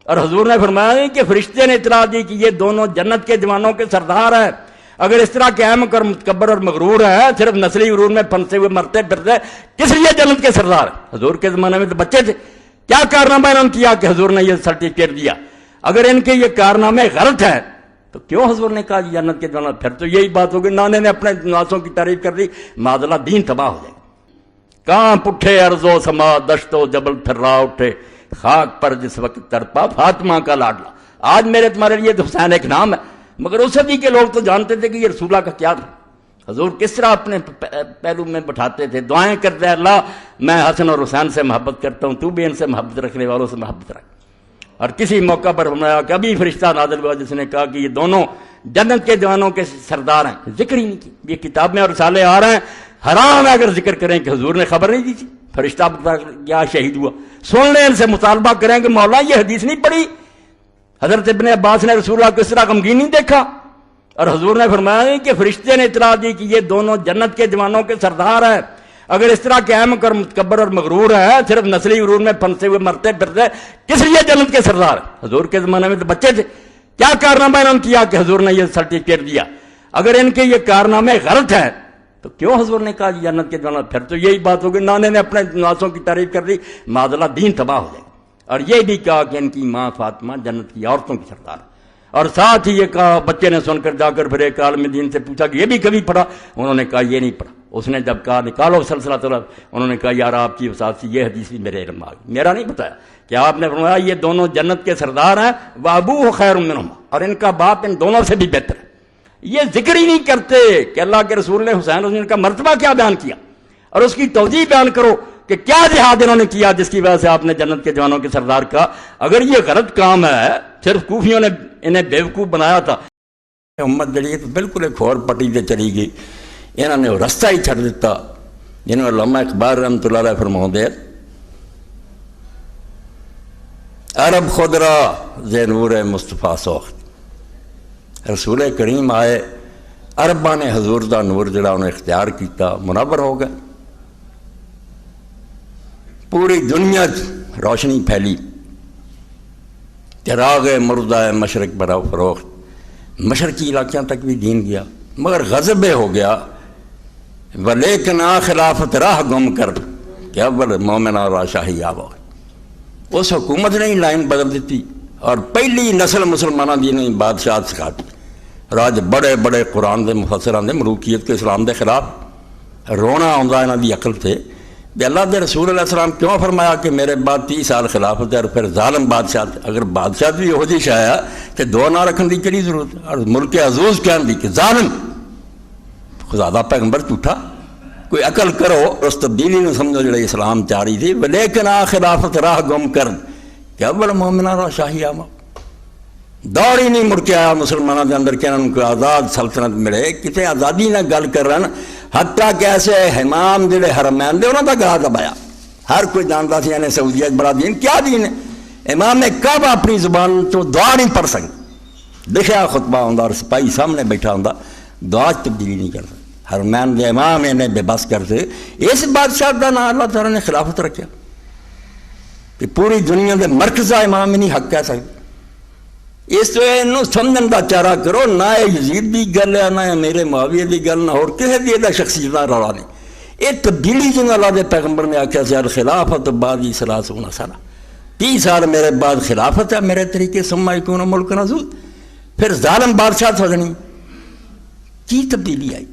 اور حضور نے فرمایا کہ فرشتے نے اطلاع دی کہ یہ دونوں جنت کے جوانوں کے سردار ہیں. اگر اس طرح قائم کر متکبر اور مغرور ہے، صرف نسلی غرور میں پھنسے ہوئے مرتے پھرتے، کس لیے جنت کے سردار ہیں؟ حضور کے زمانے میں تو بچے تھے، کیا کارنامہ انہوں نے کیا کہ حضور نے یہ سرٹیفکیٹ دیا؟ اگر ان کے یہ کارنامے غلط ہیں تو کیوں حضور نے کہا جنت کے جوانوں؟ پھر تو یہی بات ہوگی نانے نے اپنے نواسوں کی تعریف کر دی، معذلہ دین تباہ ہو جائے گا. کانپ اٹھے ارض و سما، دشت و جبل تھرا اٹھے، خاک پر جس وقت تڑپا فاطمہ کا لاڈلا. آج میرے تمہارے لیے تو حسین ایک نام ہے، مگر اس صدی کے لوگ تو جانتے تھے کہ یہ رسول اللہ کا کیا تھا. حضور کس طرح اپنے پہلو میں بٹھاتے تھے، دعائیں کرتے ہیں، اللہ میں حسن اور حسین سے محبت کرتا ہوں، تو بھی ان سے محبت رکھنے والوں سے محبت رکھ. اور کسی موقع پر فرمایا کہ ابھی فرشتہ نازل ہوا جس نے کہا کہ یہ دونوں جنت کے جوانوں کے سردار ہیں، ذکر ہی نہیں کی. یہ کتاب میں اور رسالے آ رہے ہیں، حرام ہے اگر ذکر کریں کہ حضور نے خبر نہیں دی تھی. فرشتہ کیا شہید ہوا، سن لیں ان سے مطالبہ کریں کہ مولا یہ حدیث نہیں پڑھی، حضرت ابن عباس نے رسول اللہ کو اس طرح غمگین نہیں دیکھا. اور حضور نے فرمایا کہ فرشتے نے اطلاع دی کہ یہ دونوں جنت کے جوانوں کے سردار ہیں. اگر اس طرح قائم کر متکبر اور مغرور ہے، صرف نسلی غرور میں پھنسے ہوئے مرتے پھرتے، کس لیے جنت کے سردار ہیں؟ حضور کے زمانے میں تو بچے تھے، کیا کارنامہ انہوں نے کیا کہ حضور نے یہ سرٹیفکیٹ دیا؟ اگر ان کے یہ کارنامے غلط ہیں تو کیوں حضور نے کہا جنت کے جوانوں؟ پھر تو یہی بات ہوگی نانے نے اپنے نواسوں کی تعریف کر دی، معذلہ دین تباہ ہو جائے گا. اور یہ بھی کہا کہ ان کی ماں فاطمہ جنت کی عورتوں کی سردار. اور ساتھ ہی یہ کہا، بچے نے سن کر جا کر پھر ایک عالم دین سے پوچھا کہ یہ بھی کبھی پڑھا؟ انہوں نے کہا یہ نہیں پڑھا. اس نے جب کہا نکالو سلسلہ طلب، انہوں نے کہا یار آپ کی وسعت سے یہ حدیث بھی میرے علم آ گئی. میرا نہیں بتایا کہ آپ نے فرمایا یہ دونوں جنت کے سردار ہیں، وابوہ خیر منہما، اور ان کا باپ ان دونوں سے بھی بہتر ہے. یہ ذکر ہی نہیں کرتے کہ اللہ کے رسول نے حسین کا مرتبہ کیا بیان کیا، اور اس کی توضیح بیان کرو کہ کیا جہاد انہوں نے کیا جس کی وجہ سے آپ نے جنت کے جوانوں کے سردار کہا. اگر یہ غلط کام ہے، صرف کوفیوں نے انہیں بیوقوف بنایا تھا. امت جڑی ہے تو بالکل ایک اور پٹی سے چلی گئی، انہوں نے رستہ ہی چھڑ دیتا. جنہوں علامہ اقبال رحمۃ اللہ علیہ فرماتے ہیں، عرب خود را ز نور مصطفیٰ سوخت. رسول کریم آئے، عرباں نے حضور دا نور جڑا انہیں اختیار کیتا، منور ہو گئے. پوری دنیا روشنی پھیلی، چراغ مردہ مشرق برا فروخت. مشرقی علاقوں تک بھی دین گیا، مگر غضب ہو گیا. ولیکن آ خلافت راہ گم کر کہ اول مومنہ را شاہی آبا. اس حکومت نے ہی لائن بدل دیتی اور پہلی نسل مسلمانوں دی نے بادشاہ سکھا دی. راج بڑے بڑے قرآن دے مفسران دے ملوکیت کے اسلام دے خلاف رونا آندا انہاں دی عقل تے کہ اللہ دے رسول علیہ السلام کیوں فرمایا کہ میرے بعد 30 سال خلافت ہے اور پھر ظالم بادشاہ. اگر بادشاہ بھی ہو جی شایا کہ دو نہ رکھن دی کڑی ضرورت ہے. اور ملک عزوز کہن دی کہ ظالم خدا دا پیغمبر جھوٹا. کوئی عقل کرو، اس تبدیلی نے سمجھو جڑے اسلام چاہ رہی تھی. لیکن آ خلافت راہ گم کر کہ اول مومنہ را شاہی آما. دور ہی نہیں مڑ کے آیا مسلمانوں کے اندر کہ انہوں کو آزاد سلطنت ملے. کتے آزادی نہ گل کر رہے ہیں، حتیٰ کہ ایسے امام جڑے حرمین دے انہوں کا گاہ دبایا. ہر کوئی جانتا تھی یعنی سعودیت بڑا دین. کیا دین ہے؟ امام کعبہ اپنی زبان تو دعا نہیں پڑھ سکتے. لکھا خطبہ ہوں اور سپاہی سامنے بیٹھا ہوں، دعا تبدیلی نہیں کرتا. حرمین دے امام انہیں بے بس کرتے. اس بادشاہ کا نام اللہ تعالیٰ نے خلافت رکھا کہ پوری دنیا دے مرکز امام ہی نہیں حق کہہ سکتے. اس تو یہ سمجھن کا چارہ کرو. نہ یزید کی گل ہے، نہ میرے معاویہ کی گل، نہ اور کسی بھی شخصیت کا رولا نہیں. یہ تبدیلی جن اللہ دے پیغمبر نے آخیا سر خلافت بعد ہی 30 سال، 30 سال میرے بعد خلافت ہے میرے طریقے ثم یکون ملک نزول. پھر ظالم بادشاہ سجنی کی تبدیلی آئی.